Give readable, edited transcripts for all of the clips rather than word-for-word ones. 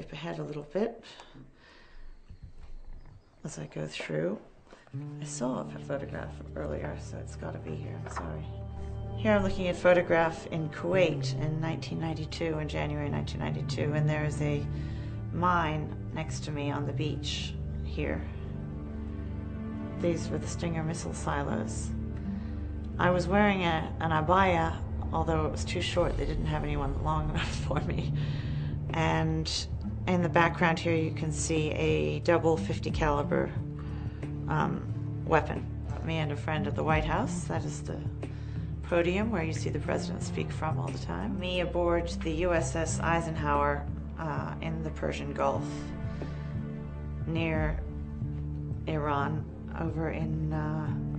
skip ahead a little bit as I go through. I saw a photograph earlier, so it's got to be here. I'm sorry. Here I'm looking at a photograph in Kuwait in 1992, in January 1992, and there is a mine next to me on the beach here. These were the Stinger missile silos. I was wearing an abaya, although it was too short. They didn't have anyone long enough for me. And in the background here you can see a double .50 caliber weapon. Me and a friend at the White House. That is the podium where you see the president speak from all the time. Me aboard the USS Eisenhower in the Persian Gulf near Iran over in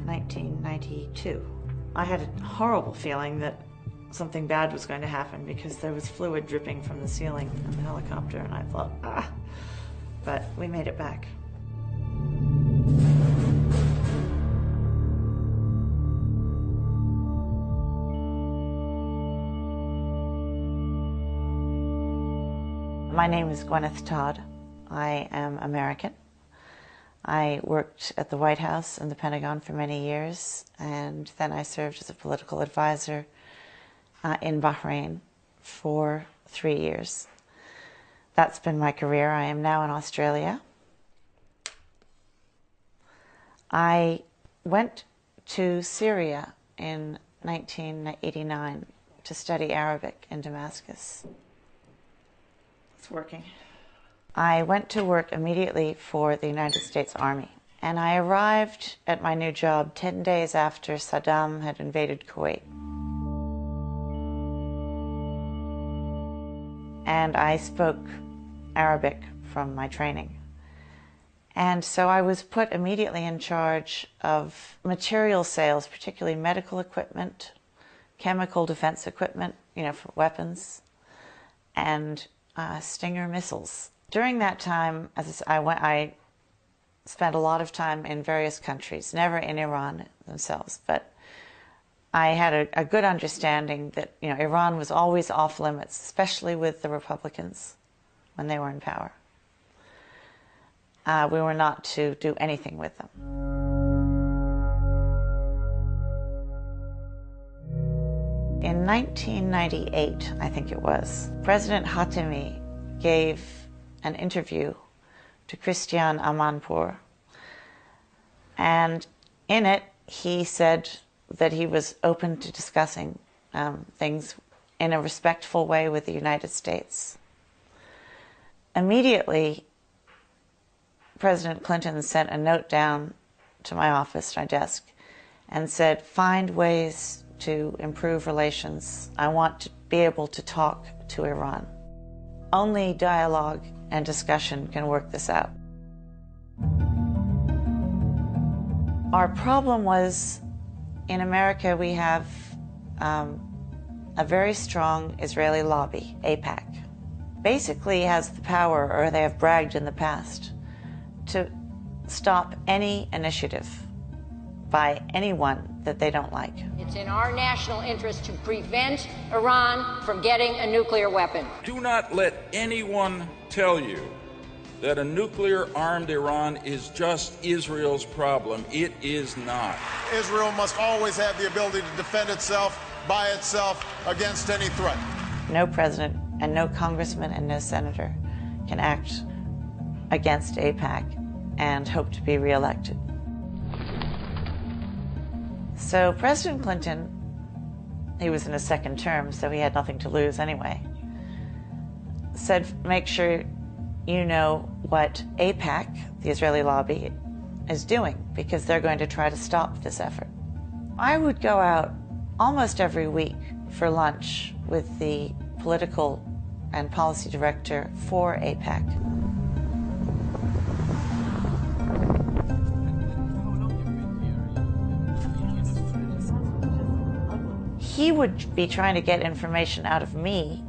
1992. I had a horrible feeling that something bad was going to happen because there was fluid dripping from the ceiling in the helicopter, and I thought, but we made it back. My name is Gwenyth Todd. I am American. I worked at the White House and the Pentagon for many years, and then I served as a political advisor in Bahrain for 3 years. That's been my career. I am now in Australia. I went to Syria in 1989 to study Arabic in Damascus. It's working. I went to work immediately for the United States Army, and I arrived at my new job 10 days after Saddam had invaded Kuwait. And I spoke Arabic from my training. And so I was put immediately in charge of material sales, particularly medical equipment, chemical defense equipment, for weapons, and Stinger missiles. During that time, I spent a lot of time in various countries, never in Iran themselves, but I had a good understanding that Iran was always off limits, especially with the Republicans when they were in power. We were not to do anything with them. In 1998, I think it was, President Khatami gave an interview to Christiane Amanpour, and in it he said that he was open to discussing things in a respectful way with the United States. Immediately, President Clinton sent a note down to my office, my desk, and said, find ways to improve relations. I want to be able to talk to Iran. Only dialogue and discussion can work this out. Our problem was, in America we have a very strong Israeli lobby, AIPAC. Basically has the power, or they have bragged in the past, to stop any initiative by anyone that they don't like. It's in our national interest to prevent Iran from getting a nuclear weapon. Do not let anyone tell you that a nuclear-armed Iran is just Israel's problem. It is not. Israel must always have the ability to defend itself by itself against any threat. No president and no congressman and no senator can act against AIPAC and hope to be reelected. So President Clinton, he was in his second term, so he had nothing to lose anyway, said, make sure you know what AIPAC, the Israeli lobby, is doing, because they're going to try to stop this effort. I would go out almost every week for lunch with the political and policy director for AIPAC. He would be trying to get information out of me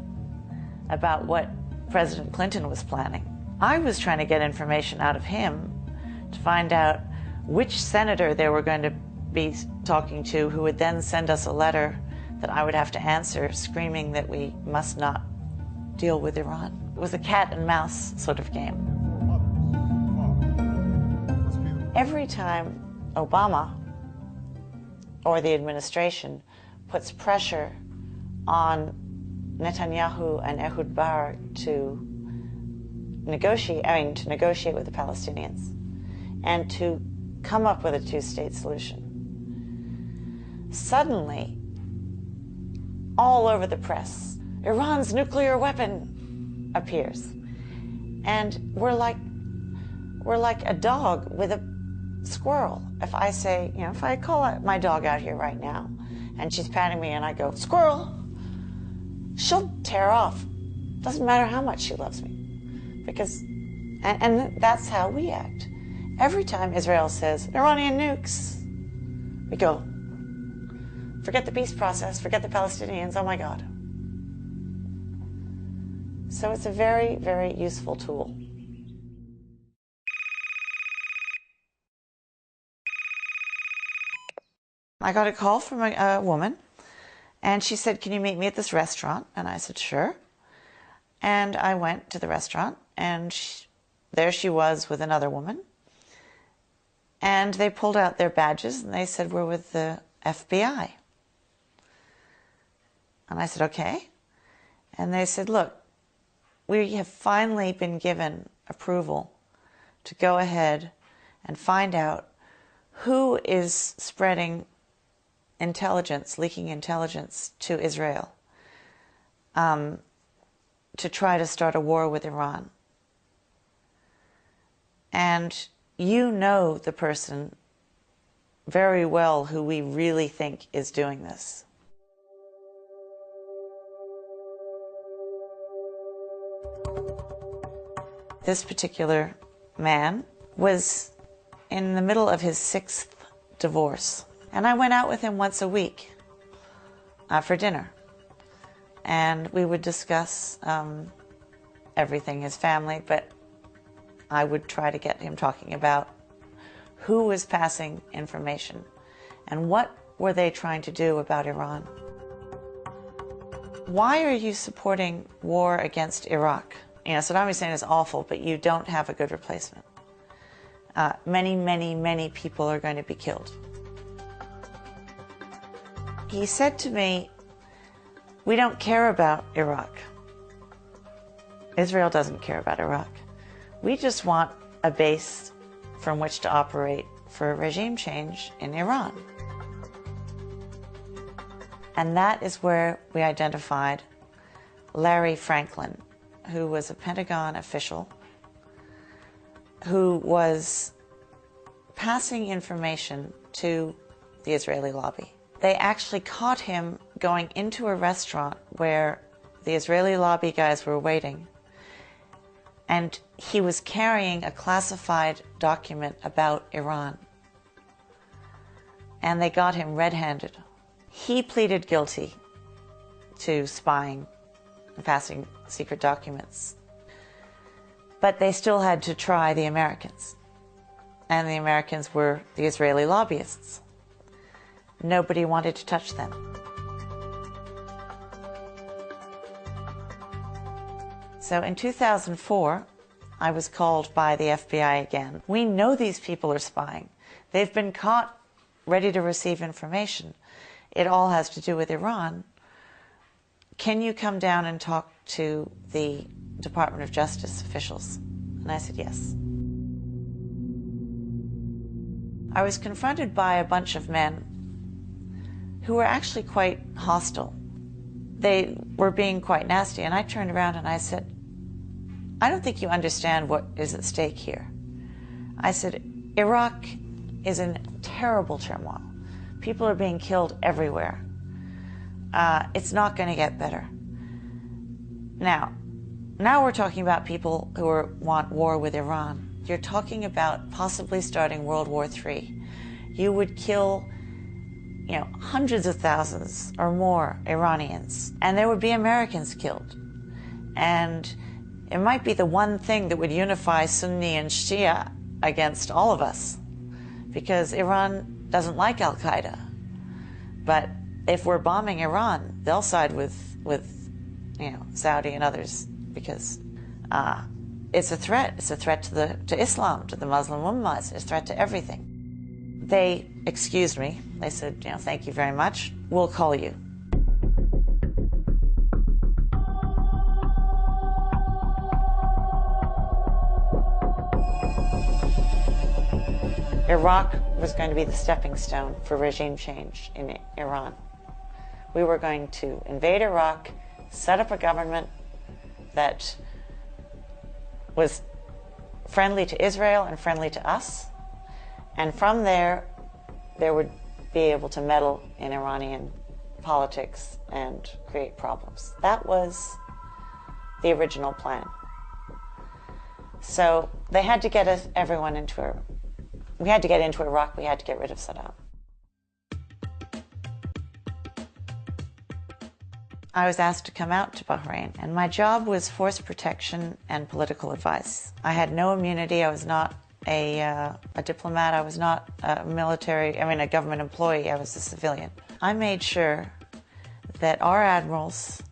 about what President Clinton was planning. I was trying to get information out of him to find out which senator they were going to be talking to, who would then send us a letter that I would have to answer screaming that we must not deal with Iran. It was a cat and mouse sort of game. Every time Obama or the administration puts pressure on Netanyahu and Ehud Barak to negotiate with the Palestinians and to come up with a two-state solution, suddenly, all over the press, Iran's nuclear weapon appears. And we're like a dog with a squirrel. If I say, if I call my dog out here right now and she's patting me and I go, squirrel, she'll tear off. Doesn't matter how much she loves me. Because, and that's how we act. Every time Israel says, Iranian nukes, we go, forget the peace process, forget the Palestinians, oh my God. So it's a very, very useful tool. I got a call from a woman, and she said, can you meet me at this restaurant? And I said, sure. And I went to the restaurant, and there she was with another woman. And they pulled out their badges, and they said, we're with the FBI. And I said, okay. And they said, look, we have finally been given approval to go ahead and find out who is spreading intelligence, leaking intelligence to Israel, to try to start a war with Iran. And you know the person very well who we really think is doing this. This particular man was in the middle of his 6th divorce. And I went out with him once a week for dinner. And we would discuss everything, his family, but I would try to get him talking about who was passing information and what were they trying to do about Iran. Why are you supporting war against Iraq? Saddam Hussein is awful, but you don't have a good replacement. Many, many, many people are going to be killed. He said to me, we don't care about Iraq. Israel doesn't care about Iraq. We just want a base from which to operate for regime change in Iran. And that is where we identified Larry Franklin, who was a Pentagon official who was passing information to the Israeli lobby. They actually caught him going into a restaurant where the Israeli lobby guys were waiting, and he was carrying a classified document about Iran. And they got him red-handed. He pleaded guilty to spying and passing secret documents. But they still had to try the Americans. And the Americans were the Israeli lobbyists. Nobody wanted to touch them. So in 2004, I was called by the FBI again. We know these people are spying. They've been caught ready to receive information. It all has to do with Iran. Can you come down and talk to the Department of Justice officials? And I said yes. I was confronted by a bunch of men who were actually quite hostile. They were being quite nasty, and I turned around and I said, I don't think you understand what is at stake here. I said, Iraq is in terrible turmoil. People are being killed everywhere. It's not going to get better. Now we're talking about people who want war with Iran. You're talking about possibly starting World War III. You would kill, hundreds of thousands or more Iranians, and there would be Americans killed. And it might be the one thing that would unify Sunni and Shia against all of us, because Iran doesn't like Al-Qaeda. But if we're bombing Iran, they'll side with Saudi and others, because It's a threat. It's a threat to Islam, to the Muslim Ummah. It's a threat to everything. They excused me. They said, thank you very much. We'll call you. Iraq was going to be the stepping stone for regime change in Iran. We were going to invade Iraq, set up a government that was friendly to Israel and friendly to us, and from there, they would be able to meddle in Iranian politics and create problems. That was the original plan. So they had to get everyone into we had to get into Iraq, we had to get rid of Saddam. I was asked to come out to Bahrain, and my job was force protection and political advice. I had no immunity. I was not a diplomat. I was not a government employee. I was a civilian. I made sure that our admirals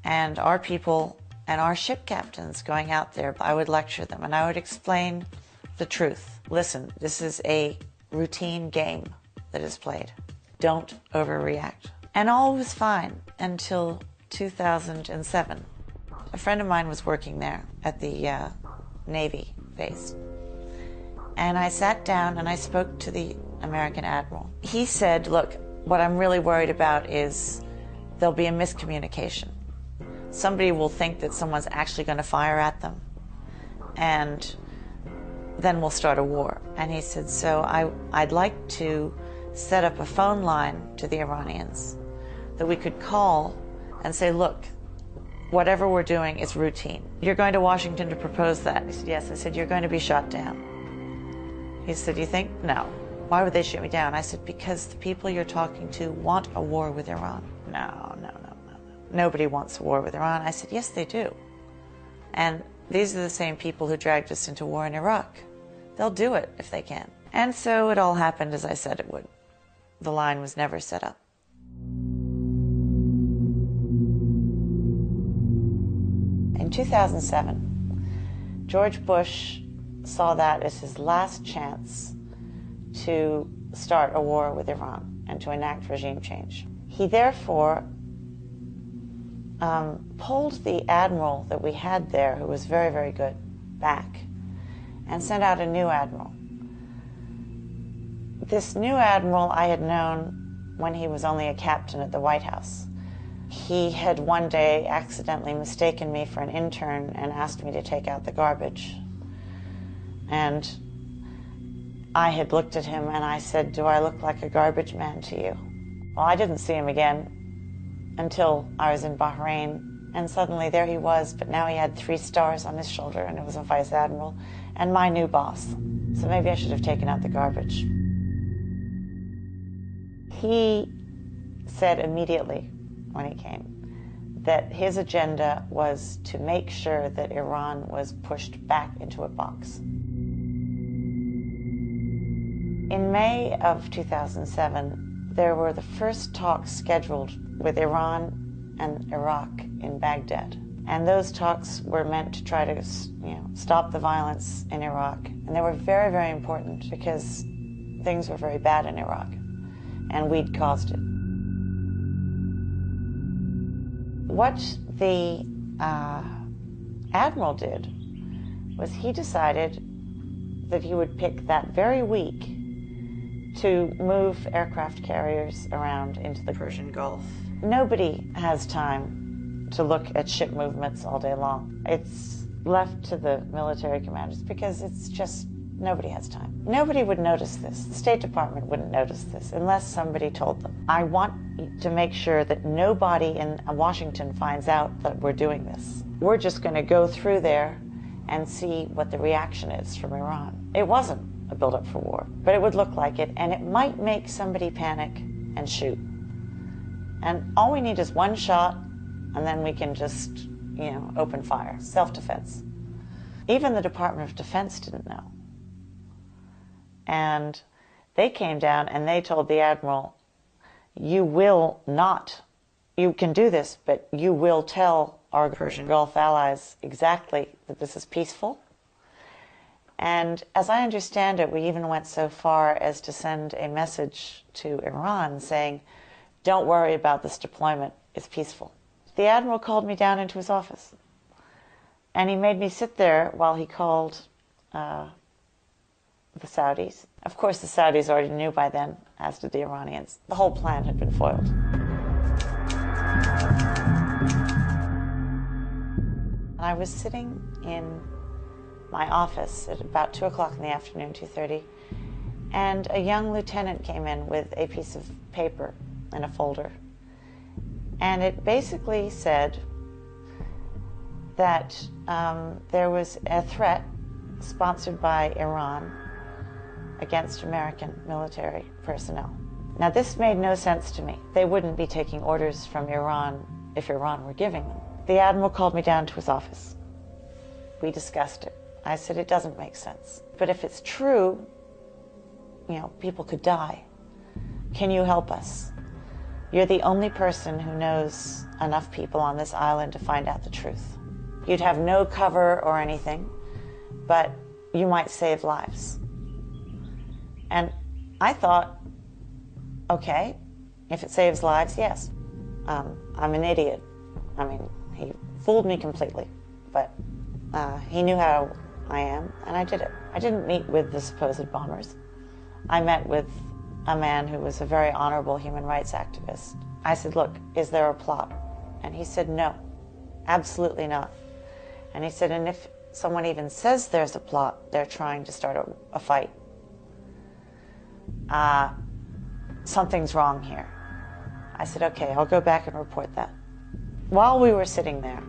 and our people and our ship captains going out there, I would lecture them and I would explain the truth. Listen, this is a routine game that is played. Don't overreact. And all was fine until 2007. A friend of mine was working there at the Navy base. And I sat down and I spoke to the American admiral. He said, look, what I'm really worried about is there'll be a miscommunication. Somebody will think that someone's actually going to fire at them, and then we'll start a war. And he said, so I'd like to set up a phone line to the Iranians that we could call and say, look, whatever we're doing is routine. You're going to Washington to propose that? He said, yes. I said, you're going to be shot down. He said, you think? No. Why would they shoot me down? I said, because the people you're talking to want a war with Iran. No. Nobody wants a war with Iran. I said, yes, they do. And these are the same people who dragged us into war in Iraq. They'll do it if they can. And so it all happened as I said it would. The line was never set up. In 2007, George Bush saw that as his last chance to start a war with Iran and to enact regime change. He therefore pulled the admiral that we had there, who was very, very good, back and sent out a new admiral. This new admiral I had known when he was only a captain at the White House. He had one day accidentally mistaken me for an intern and asked me to take out the garbage. And I had looked at him and I said, do I look like a garbage man to you? Well, I didn't see him again until I was in Bahrain, and suddenly there he was, but now he had 3 stars on his shoulder, and it was a vice admiral and my new boss. So maybe I should have taken out the garbage. He said immediately when he came that his agenda was to make sure that Iran was pushed back into a box. In May of 2007, there were the first talks scheduled with Iran and Iraq in Baghdad. And those talks were meant to try to, stop the violence in Iraq. And they were very, very important because things were very bad in Iraq, and we'd caused it. What the admiral did was he decided that he would pick that very week to move aircraft carriers around into the Persian Gulf. Nobody has time to look at ship movements all day long. It's left to the military commanders because it's just, nobody has time. Nobody would notice this. The State Department wouldn't notice this unless somebody told them. I want to make sure that nobody in Washington finds out that we're doing this. We're just going to go through there and see what the reaction is from Iran. It wasn't a buildup for war, but it would look like it, and it might make somebody panic and shoot. And all we need is one shot, and then we can just, open fire, self-defense. Even the Department of Defense didn't know. And they came down and they told the admiral, you can do this, but you will tell our Persian Gulf allies exactly that this is peaceful. And as I understand it, we even went so far as to send a message to Iran saying, don't worry about this deployment, it's peaceful. The admiral called me down into his office, and he made me sit there while he called the Saudis. Of course, the Saudis already knew by then, as did the Iranians. The whole plan had been foiled. I was sitting in my office at about 2 o'clock in the afternoon, 2:30, and a young lieutenant came in with a piece of paper in a folder. And it basically said that there was a threat sponsored by Iran against American military personnel. Now, this made no sense to me. They wouldn't be taking orders from Iran if Iran were giving them. The admiral called me down to his office. We discussed it. I said, it doesn't make sense. But if it's true, people could die. Can you help us? You're the only person who knows enough people on this island to find out the truth. You'd have no cover or anything, but you might save lives. And I thought, okay, if it saves lives, yes. I'm an idiot. I mean, he fooled me completely, but he knew how I am, and I did it. I didn't meet with the supposed bombers. I met with a man who was a very honorable human rights activist. I said, look, is there a plot? And he said, no, absolutely not. And he said, and if someone even says there's a plot, they're trying to start a fight. Something's wrong here. I said, okay, I'll go back and report that. While we were sitting there,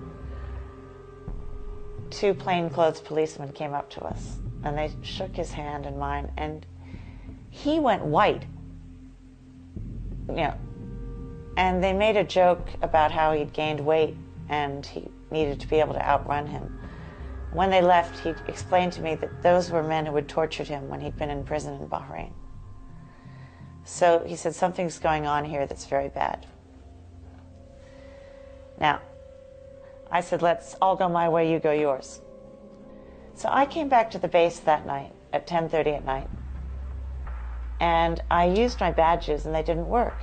2 plainclothes policemen came up to us, and they shook his hand in mine, and he went white. And they made a joke about how he'd gained weight and he needed to be able to outrun him. When they left, he explained to me that those were men who had tortured him when he'd been in prison in Bahrain. So he said, something's going on here that's very bad. Now, I said, let's all go my way, you go yours. So I came back to the base that night at 10:30 at night, and I used my badges and they didn't work.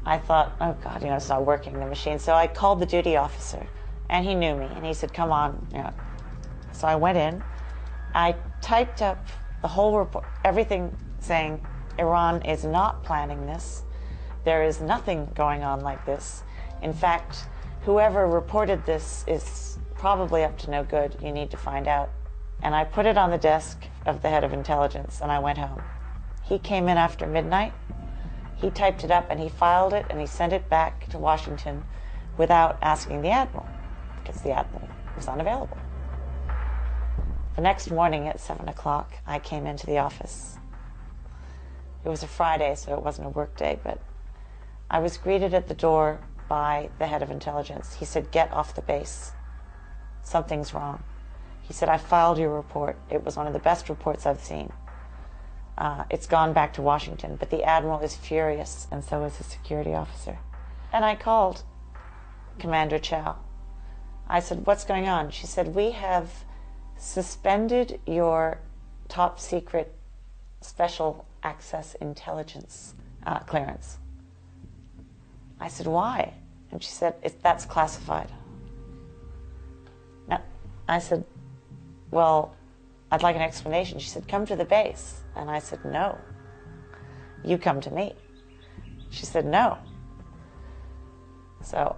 I thought, oh God, it's not working, the machine. So I called the duty officer, and he knew me, and he said, come on. So I went in, I typed up the whole report, everything saying, Iran is not planning this. There is nothing going on like this. In fact, whoever reported this is probably up to no good. You need to find out. And I put it on the desk of the head of intelligence, and I went home. He came in after midnight. He typed it up, and he filed it, and he sent it back to Washington without asking the admiral, because the admiral was unavailable. The next morning at 7 o'clock, I came into the office. It was a Friday, so it wasn't a work day, but I was greeted at the door by the head of intelligence. He said, get off the base. Something's wrong. He said, I filed your report. It was one of the best reports I've seen. It's gone back to Washington, but the admiral is furious, and so is his security officer. And I called Commander Chow. I said, what's going on? She said, we have suspended your top secret special access intelligence clearance. I said, why? And she said, that's classified. Now, I said, well, I'd like an explanation. She said, come to the base. And I said, no, you come to me. She said, no. So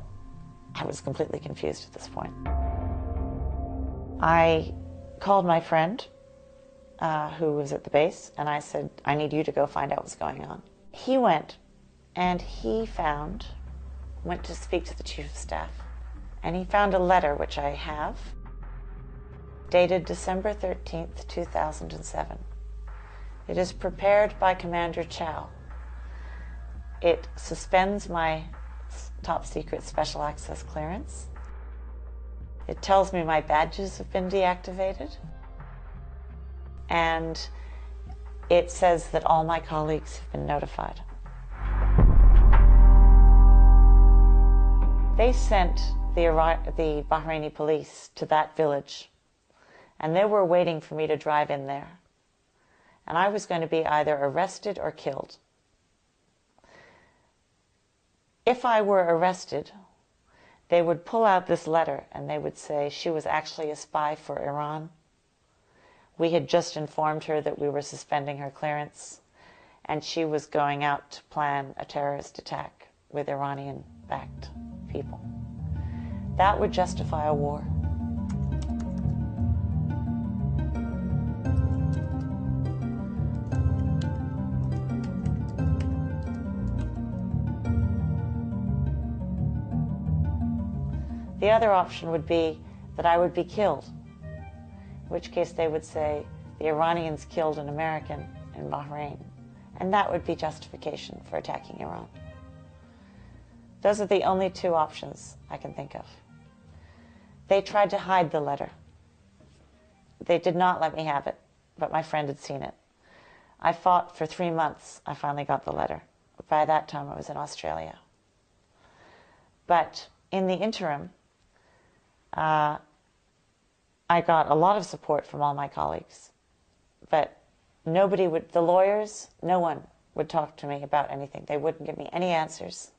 I was completely confused at this point. I called my friend who was at the base, and I said, I need you to go find out what's going on. He went, and he went to speak to the chief of staff, and he found a letter, which I have, dated December 13th, 2007. It is prepared by Commander Chow. It suspends my top secret special access clearance. It tells me my badges have been deactivated. And it says that all my colleagues have been notified. They sent the Bahraini police to that village, and they were waiting for me to drive in there. And I was going to be either arrested or killed. If I were arrested, they would pull out this letter and they would say she was actually a spy for Iran. We had just informed her that we were suspending her clearance, and she was going out to plan a terrorist attack with Iranian-backed people. That would justify a war. The other option would be that I would be killed, in which case they would say the Iranians killed an American in Bahrain, and that would be justification for attacking Iran. Those are the only two options I can think of. They tried to hide the letter. They did not let me have it, but my friend had seen it. I fought for 3 months. I finally got the letter. By that time, I was in Australia. But in the interim, I got a lot of support from all my colleagues, but nobody would, the lawyers, no one would talk to me about anything. They wouldn't give me any answers.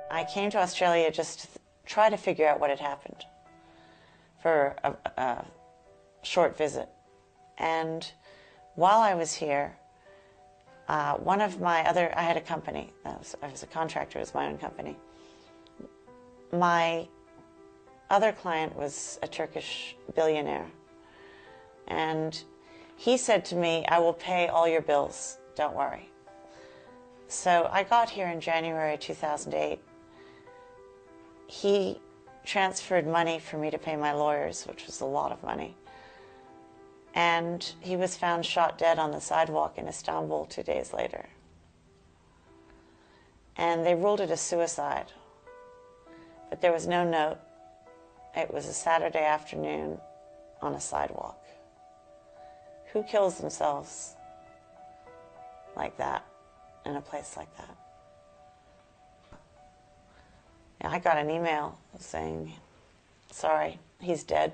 I came to Australia just to try to figure out what had happened for a short visit. And while I was here, I had a company. I was a contractor, it was my own company. My other client was a Turkish billionaire. And he said to me, I will pay all your bills, don't worry. So I got here in January 2008. He transferred money for me to pay my lawyers, which was a lot of money. And he was found shot dead on the sidewalk in Istanbul 2 days later. And they ruled it a suicide. But there was no note. It was a Saturday afternoon on a sidewalk. Who kills themselves like that in a place like that? I got an email saying, sorry, he's dead.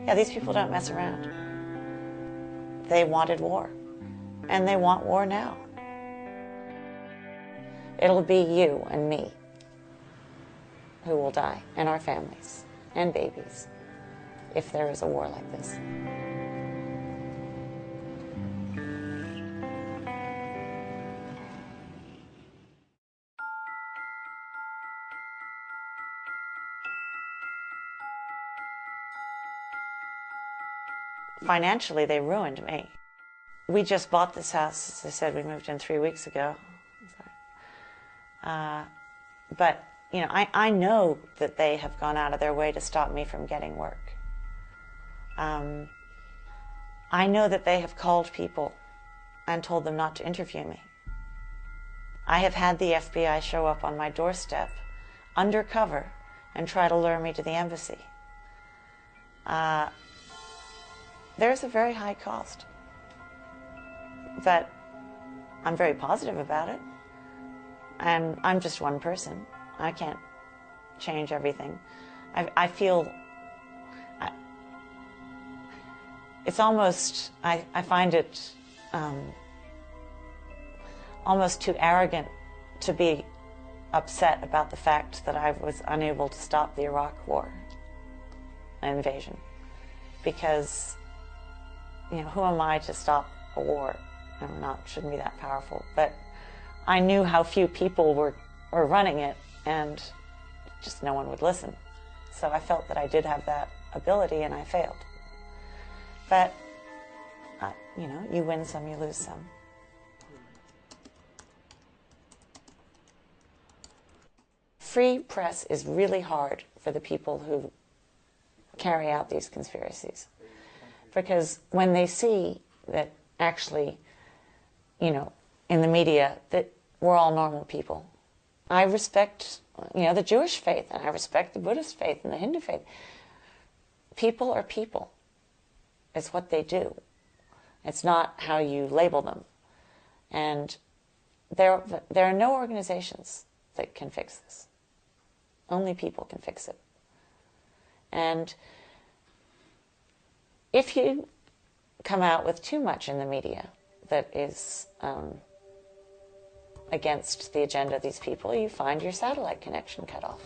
Yeah, these people don't mess around. They wanted war, and they want war now. It'll be you and me who will die, and our families, and babies, if there is a war like this. Financially, they ruined me. We just bought this house. As I said, we moved in 3 weeks ago. But, you know, I know that they have gone out of their way to stop me from getting work. I know that they have called people and told them not to interview me. I have had the FBI show up on my doorstep, undercover, and try to lure me to the embassy. There's a very high cost, but I'm very positive about it. And I'm just one person. I can't change everything. I feel it's almost, I find it almost too arrogant to be upset about the fact that I was unable to stop the Iraq war invasion, because, you know, who am I to stop a war? Shouldn't be that powerful. But I knew how few people were running it, and just no one would listen. So I felt that I did have that ability, and I failed. But, you know, you win some, you lose some. Free press is really hard for the people who carry out these conspiracies. Because when they see that actually, you know, in the media, that we're all normal people, I respect, the Jewish faith, and I respect the Buddhist faith and the Hindu faith. People are people. It's what they do. It's not how you label them. And there are no organizations that can fix this. Only people can fix it. And if you come out with too much in the media that is against the agenda of these people, you find your satellite connection cut off.